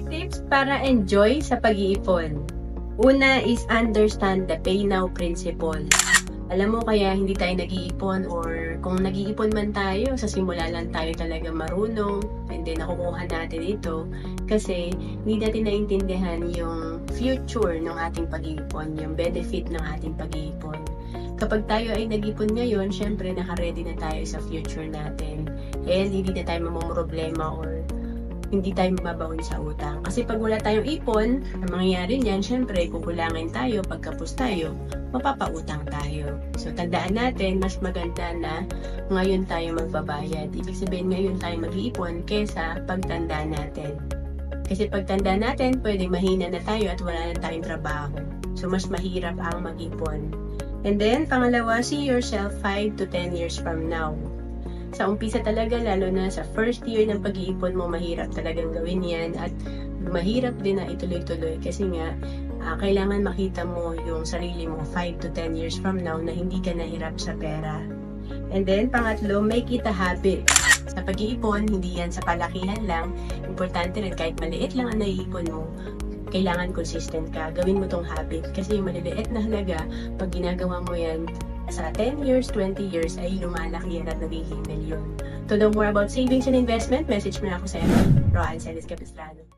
Tips para enjoy sa pag-iipon. Una is understand the pay now principle. Alam mo kaya hindi tayo nag-iipon or kung nag-iipon man tayo, sa simula lang tayo talaga marunong and then nakukuha natin ito kasi hindi natin naintindihan yung future ng ating pag-iipon, yung benefit ng ating pag-iipon. Kapag tayo ay nag-ipon ngayon, syempre naka-ready na tayo sa future natin and hindi na tayo mamumroblema or hindi tayo mababaon sa utang. Kasi pag wala tayong ipon, ang mangyayari niyan, syempre, kukulangin tayo, pagkapos tayo, mapapautang tayo. So, tandaan natin, mas maganda na ngayon tayo magbabayad. Ibig sabihin, ngayon tayo mag-iipon kesa pagtanda natin. Kasi pagtanda natin, pwedeng mahina na tayo at wala na tayong trabaho. So, mas mahirap ang mag-ipon. And then, pangalawa, see yourself 5 to 10 years from now. Sa umpisa talaga, lalo na sa first year ng pag-iipon mo, mahirap talagang gawin yan at mahirap din na ituloy-tuloy kasi nga, kailangan makita mo yung sarili mo 5 to 10 years from now na hindi ka nahirap sa pera. And then, pangatlo, make it a habit. Sa pag-iipon, hindi yan sa palakihan lang. Importante rin, kahit maliit lang ang naiipon mo, kailangan consistent ka. Gawin mo tong habit kasi yung maliliit na halaga, pag ginagawa mo yan, sa 10 years, 20 years ay lumalaki yan at nagiging milyon. To know more about savings and investment, message mo na ako sa FB, Roan Celis Capistrano.